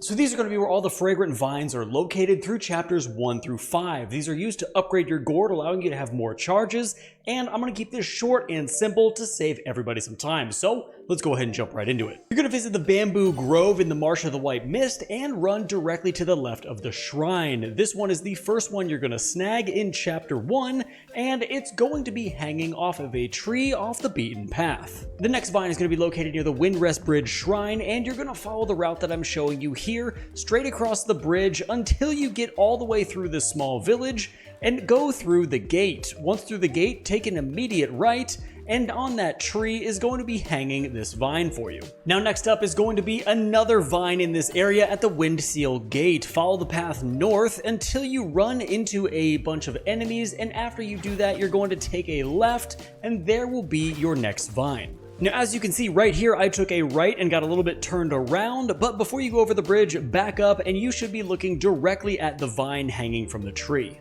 So these are going to be where all the fragrant vines are located through chapters 1 through 5. These are used to upgrade your gourd, allowing you to have more charges, and I'm going to keep this short and simple to save everybody some time. So let's go ahead and jump right into it. You're going to visit the bamboo grove in the Marsh of the White Mist and run directly to the left of the shrine. This one is the first one you're going to snag in chapter 1, and it's going to be hanging off of a tree off the beaten path. The next vine is going to be located near the Windrest Bridge shrine, and you're going to follow the route that I'm showing you here, straight across the bridge until you get all the way through this small village and go through the gate. Once through the gate, take an immediate right, and on that tree is going to be hanging this vine for you. Now next up is going to be another vine in this area at the Winseal Gate. Follow the path north until you run into a bunch of enemies, and after you do that, you're going to take a left, and there will be your next vine. Now, as you can see right here, I took a right and got a little bit turned around, but before you go over the bridge, back up and you should be looking directly at the vine hanging from the tree.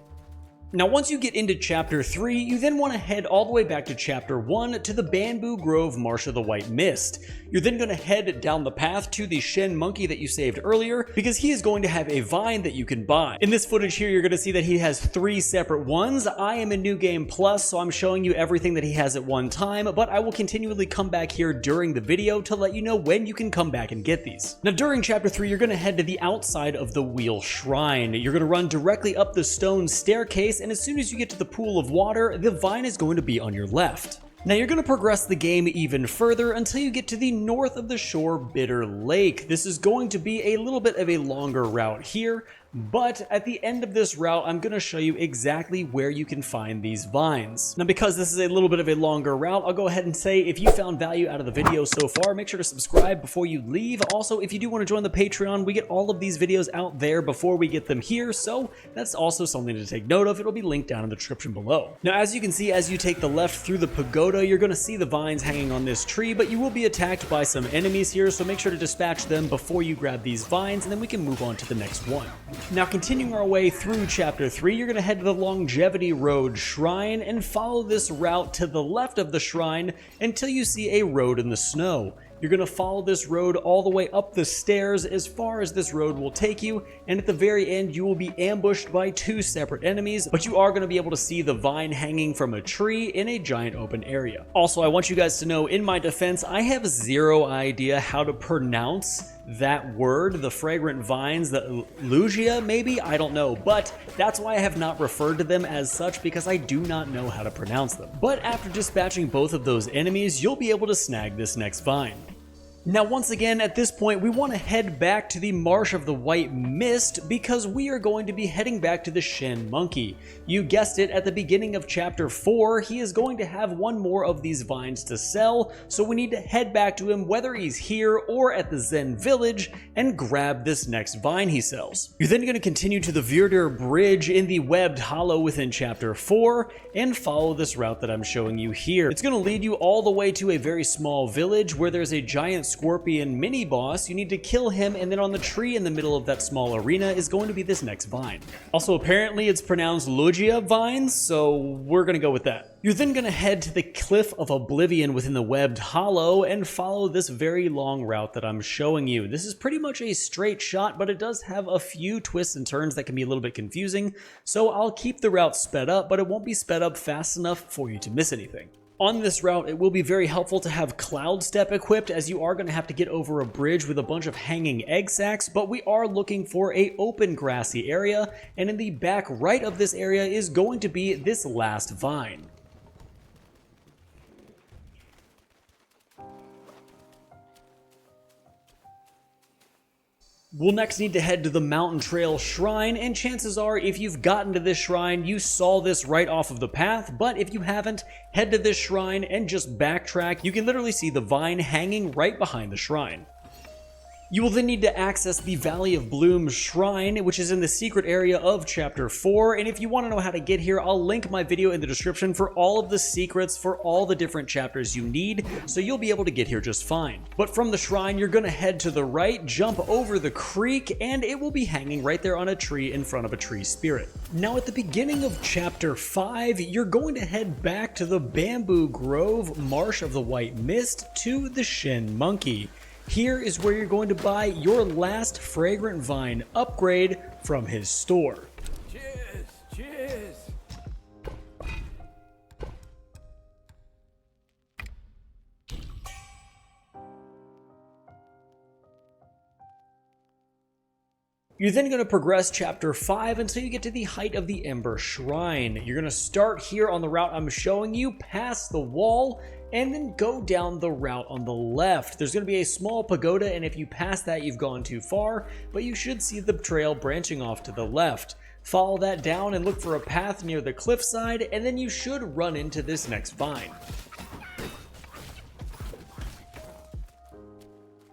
Now, once you get into chapter 3, you then want to head all the way back to chapter 1 to the Bamboo Grove Marsh of the White Mist. You're then going to head down the path to the Shen monkey that you saved earlier, because he is going to have a vine that you can buy. In this footage here, you're going to see that he has 3 separate ones. I am in New Game Plus, so I'm showing you everything that he has at one time, but I will continually come back here during the video to let you know when you can come back and get these. Now, during chapter 3, you're going to head to the outside of the Wheel Shrine. You're going to run directly up the stone staircase, and as soon as you get to the pool of water, the vine is going to be on your left. Now you're going to progress the game even further until you get to the north of the shore Bitter Lake. This is going to be a little bit of a longer route here, but at the end of this route, I'm going to show you exactly where you can find these vines. Now, because this is a little bit of a longer route, I'll go ahead and say if you found value out of the video so far, make sure to subscribe before you leave. Also, if you do want to join the Patreon, we get all of these videos out there before we get them here, so that's also something to take note of. It'll be linked down in the description below. Now, as you can see, as you take the left through the pagoda, you're going to see the vines hanging on this tree, but you will be attacked by some enemies here, so make sure to dispatch them before you grab these vines, and then we can move on to the next one. Now, continuing our way through chapter 3, you're going to head to the Longevity Road Shrine and follow this route to the left of the shrine until you see a road in the snow. You're going to follow this road all the way up the stairs as far as this road will take you, and at the very end you will be ambushed by 2 separate enemies, but you are going to be able to see the vine hanging from a tree in a giant open area. Also, I want you guys to know, in my defense, I have zero idea how to pronounce that word, the fragrant vines, the Luojia maybe, I don't know, but that's why I have not referred to them as such, because I do not know how to pronounce them. But after dispatching both of those enemies, you'll be able to snag this next vine. Now, once again, at this point, we want to head back to the Marsh of the White Mist because we are going to be heading back to the Shen monkey. You guessed it, at the beginning of chapter 4, he is going to have one more of these vines to sell, so we need to head back to him, whether he's here or at the Zen village, and grab this next vine he sells. You're then going to continue to the Verdure Bridge in the Webbed Hollow within chapter 4, and follow this route that I'm showing you here. It's going to lead you all the way to a very small village where there's a giant scorpion mini boss. You need to kill him, and then on the tree in the middle of that small arena is going to be this next vine. Also, apparently it's pronounced Luojia vines, so we're going to go with that. You're then going to head to the Cliff of Oblivion within the Webbed Hollow and follow this very long route that I'm showing you. This is pretty much a straight shot, but it does have a few twists and turns that can be a little bit confusing, so I'll keep the route sped up, but it won't be sped up fast enough for you to miss anything. On this route, it will be very helpful to have Cloud Step equipped, as you are going to have to get over a bridge with a bunch of hanging egg sacs, but we are looking for an open grassy area, and in the back right of this area is going to be this last vine. We'll next need to head to the Mountain Trail Shrine, and chances are if you've gotten to this shrine, you saw this right off of the path, but if you haven't, head to this shrine and just backtrack. You can literally see the vine hanging right behind the shrine. You will then need to access the Valley of Bloom Shrine, which is in the secret area of Chapter 4, and if you want to know how to get here, I'll link my video in the description for all of the secrets for all the different chapters you need, so you'll be able to get here just fine. But from the shrine, you're going to head to the right, jump over the creek, and it will be hanging right there on a tree in front of a tree spirit. Now, at the beginning of Chapter 5, you're going to head back to the Bamboo Grove Marsh of the White Mist to the Shen monkey. Here is where you're going to buy your last Fragrant Vine upgrade from his store. Cheers! Cheers! You're then going to progress chapter 5 until you get to the height of the Ember Shrine. You're going to start here on the route I'm showing you, past the wall, and then go down the route on the left. There's going to be a small pagoda, and if you pass that, you've gone too far, but you should see the trail branching off to the left. Follow that down and look for a path near the cliffside, and then you should run into this next vine.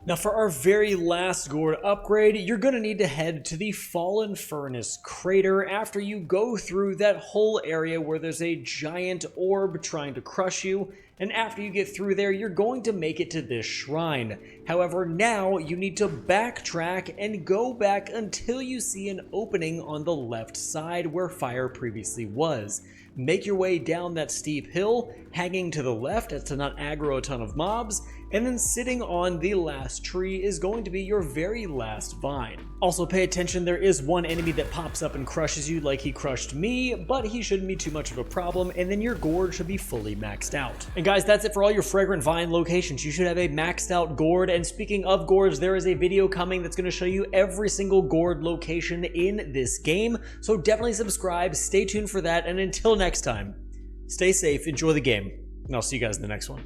Now for our very last gourd upgrade, you're going to need to head to the Fallen Furnace Crater after you go through that whole area where there's a giant orb trying to crush you, and after you get through there, you're going to make it to this shrine. However, now you need to backtrack and go back until you see an opening on the left side where fire previously was. Make your way down that steep hill, hanging to the left as to not aggro a ton of mobs, and then sitting on the last tree is going to be your very last vine. Also pay attention, there is one enemy that pops up and crushes you like he crushed me, but he shouldn't be too much of a problem, and then your gourd should be fully maxed out. And guys, that's it for all your Fragrant Vine locations. You should have a maxed out gourd, and speaking of gourds, there is a video coming that's going to show you every single gourd location in this game, so definitely subscribe, stay tuned for that, and until next time, stay safe, enjoy the game, and I'll see you guys in the next one.